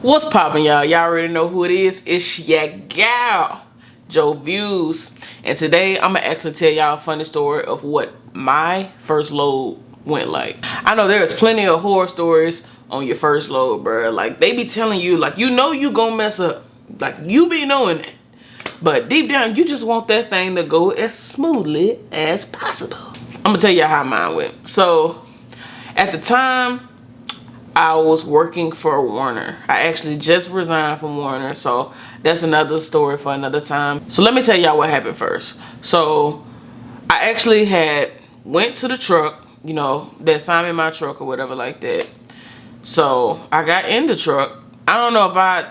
What's poppin', y'all? Y'all already know who it is. It's your gal, Joe Views. And today I'm gonna actually tell y'all a funny story of what my first load went like. I know there's plenty of horror stories on your first load, bruh. Like, they be telling you, like, you know you gonna mess up. Like, you be knowing it. But deep down, you just want that thing to go as smoothly as possible. I'm gonna tell you how mine went. So, at the time, I was working for Werner. I actually just resigned from Werner, so that's another story for another time. So let me tell y'all what happened first. So I actually had went to the truck, you know, they assigned me my truck or whatever like that. So I got in the truck. I don't know if I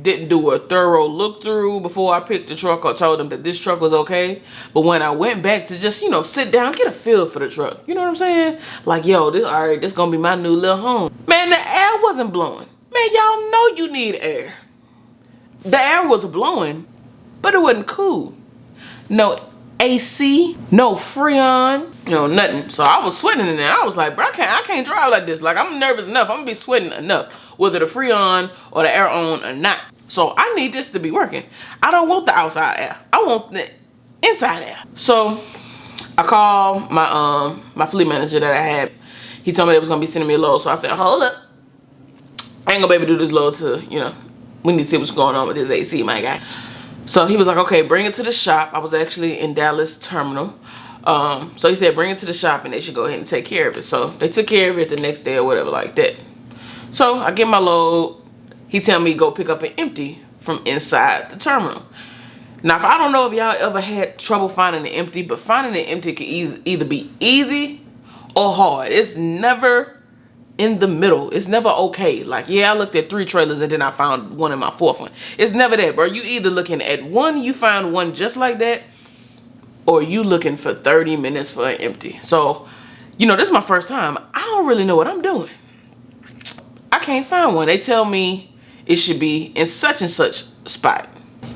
didn't do a thorough look through before I picked the truck or told them that this truck was okay. But when I went back to just, you know, sit down, get a feel for the truck. You know what I'm saying? Like, yo, this, all right, this gonna be my new little home. Man, the air wasn't blowing. Man, y'all know you need air. The air was blowing, but it wasn't cool. No AC, no Freon, no nothing. So I was sweating in there. I was like, bro, I can't drive like this. Like, I'm nervous enough. I'm gonna be sweating enough, whether the Freon or the air on or not. So I need this to be working. I don't want the outside air. I want the inside air. So I called my fleet manager that I had. He told me they was gonna be sending me a load. So I said, hold up. I ain't gonna be able to do this load till, you know, we need to see what's going on with this AC, my guy. So he was like, okay, bring it to the shop. I was actually in Dallas terminal. So he said, bring it to the shop and they should go ahead and take care of it. So they took care of it the next day or whatever like that. So I get my load. He tell me go pick up an empty from inside the terminal. Now, I don't know if y'all ever had trouble finding an empty, but finding an empty can either be easy or hard. It's never in the middle. It's never okay. Like, yeah, I looked at 3 trailers and then I found one in my 4th one. It's never that, bro. You either looking at one, you find one just like that, or you looking for 30 minutes for an empty. So, you know, this is my first time. I don't really know what I'm doing. I can't find one. They tell me it should be in such and such spot.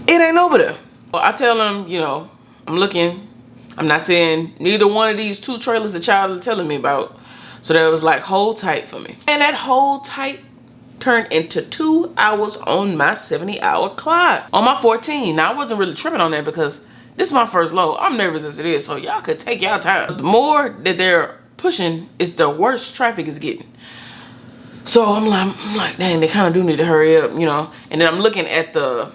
It ain't over there. Well, I tell them, you know, I'm looking. I'm not saying neither one of these 2 trailers that y'all are telling me about. So that was like, hold tight for me. And that hold tight turned into 2 hours on my 70-hour clock. On my 14. Now, I wasn't really tripping on that because this is my first load. I'm nervous as it is, so y'all could take y'all time. But the more that they're pushing, it's the worse traffic is getting. So I'm like, dang, they kind of do need to hurry up, you know. And then I'm looking at so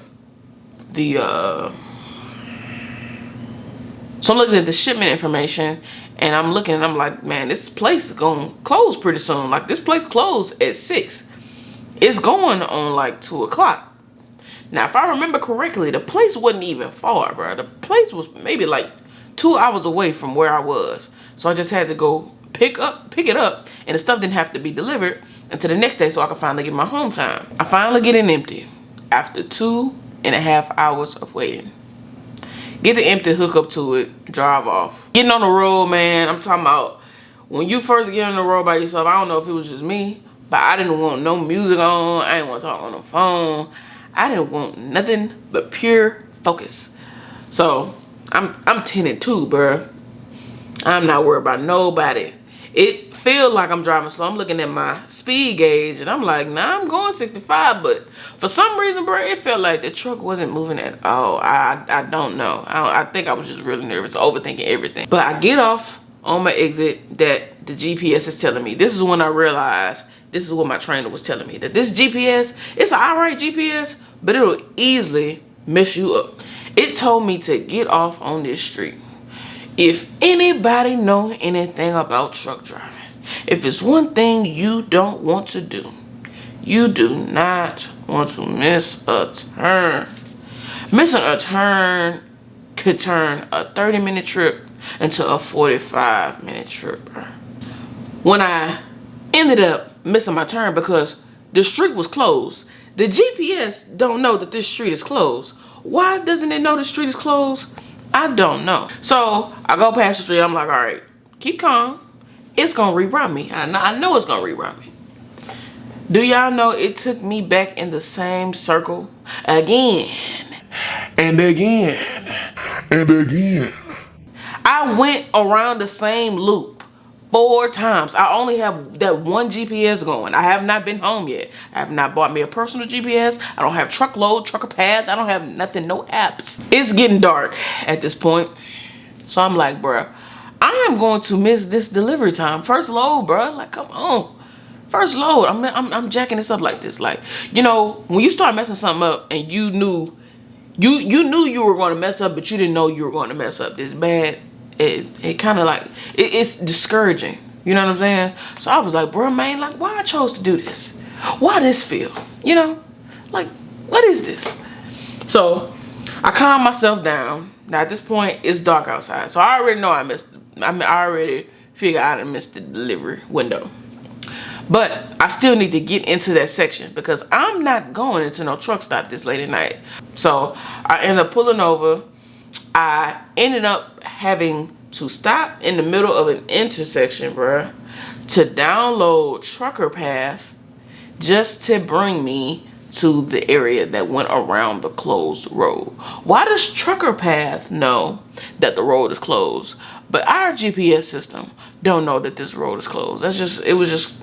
I'm looking at the shipment information, and I'm looking and I'm like, man, this place is gonna close pretty soon. Like, this place closed at 6. It's going on like 2 o'clock. Now, if I remember correctly, the place wasn't even far, bro. The place was maybe like 2 hours away from where I was. So I just had to go pick it up, and the stuff didn't have to be delivered until the next day so I could finally get my home time. I finally get an empty after 2.5 hours of waiting. Get the empty, hook up to it, drive off. Getting on the road, man, I'm talking about when you first get on the road by yourself, I don't know if it was just me, but I didn't want no music on. I didn't want to talk on the phone. I didn't want nothing but pure focus. So I'm 10 and 2, bruh. I'm not worried about nobody. It feels like I'm driving slow. I'm looking at my speed gauge and I'm like, nah, I'm going 65, but for some reason, bro, it felt like the truck wasn't moving at all. I don't know. I think I was just really nervous, overthinking everything. But I get off on my exit that the GPS is telling me. This is when I realized, this is what my trainer was telling me, that this GPS, it's an alright GPS, but it'll easily mess you up. It told me to get off on this street. If anybody know anything about truck driving, if it's one thing you don't want to do, you do not want to miss a turn. Missing a turn could turn a 30-minute trip into a 45-minute trip, bro. When I ended up missing my turn because the street was closed, the GPS don't know that this street is closed. Why doesn't it know the street is closed? I don't know. So I go past the street. I'm like, all right, keep calm. It's gonna reroute me. I know it's gonna reroute me. Do y'all know it took me back in the same circle again and again and again? I went around the same loop 4 times. I only have that one GPS going. I have not been home yet. I have not bought me a personal GPS. I don't have truckload, trucker path. I don't have nothing, no apps. It's getting dark at this point. So I'm like, bruh, I am going to miss this delivery time. First load, bruh. Like, come on. First load. I'm jacking this up like this. Like, you know, when you start messing something up and you knew you were going to mess up, but you didn't know you were going to mess up this bad, it kind of like, it's discouraging. You know what I'm saying? So I was like, bro, man, like, why I chose to do this? Why this feel? You know? Like, what is this? So I calmed myself down. Now at this point, it's dark outside. So I already know I already figured out I missed the delivery window. But I still need to get into that section because I'm not going into no truck stop this late at night. So I ended up pulling over. I ended up having to stop in the middle of an intersection, bruh, to download Trucker Path just to bring me to the area that went around the closed road. Why does Trucker Path know that the road is closed, but our GPS system don't know that this road is closed? It was just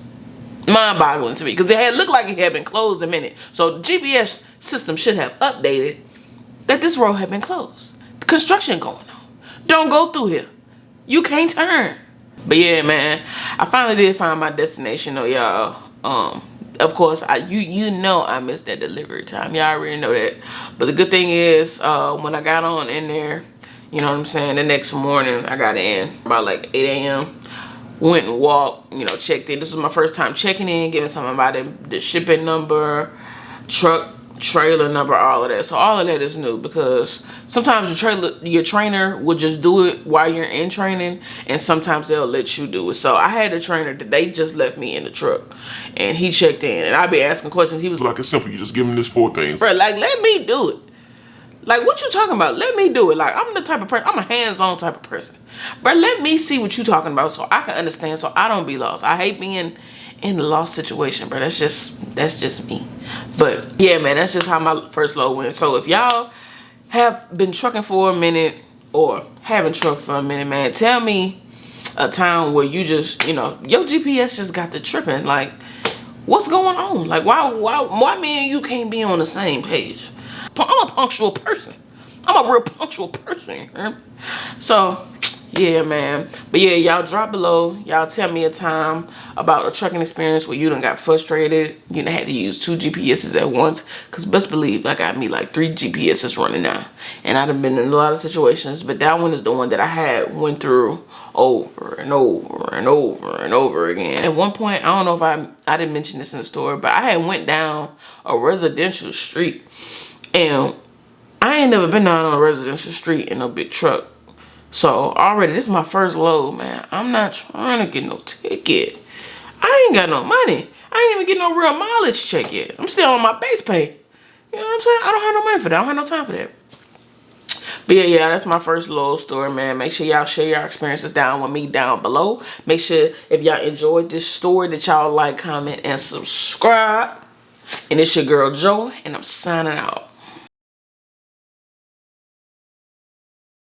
mind-boggling to me because it had looked like it had been closed a minute. So the GPS system should have updated that this road had been closed. Construction going on. Don't go through here. You can't turn. But yeah, man, I finally did find my destination though, y'all. Of course, you know I missed that delivery time. Y'all already know that. But the good thing is, when I got on in there, you know what I'm saying, the next morning I got in about like 8 a.m. Went and walked, you know, checked in. This was my first time checking in, giving somebody the shipping number, truck, trailer number, all of that. So all of that is new because sometimes your trainer will just do it while you're in training, and sometimes they'll let you do it. So I had a trainer that they just left me in the truck, and he checked in, and I be asking questions. He was like, it's simple. You just give him this 4 things. Bro, like, let me do it. Like, what you talking about? Let me do it. Like, I'm the type of person, I'm a hands-on type of person. But let me see what you talking about so I can understand, so I don't be lost. I hate being in a lost situation, bro. That's just me. But yeah, man, that's just how my first load went. So if y'all have been trucking for a minute or haven't trucked for a minute, man, tell me a time where you just, you know, your GPS just got to tripping. Like, what's going on? Like, why me and you can't be on the same page? I'm a punctual person. I'm a real punctual person. So, yeah, man. But yeah, y'all drop below. Y'all tell me a time about a trucking experience where you done got frustrated. You done had to use 2 GPSs at once. Because best believe I got me like 3 GPSs running now. And I done been in a lot of situations. But that one is the one that I went through over and over and over and over again. At one point, I don't know if I didn't mention this in the story, but I had went down a residential street. And I ain't never been down on a residential street in no big truck. So already, this is my first load, man. I'm not trying to get no ticket. I ain't got no money. I ain't even get no real mileage check yet. I'm still on my base pay. You know what I'm saying? I don't have no money for that. I don't have no time for that. But yeah, that's my first load story, man. Make sure y'all share your experiences down with me down below. Make sure if y'all enjoyed this story that y'all like, comment, and subscribe. And it's your girl, Joe, and I'm signing out.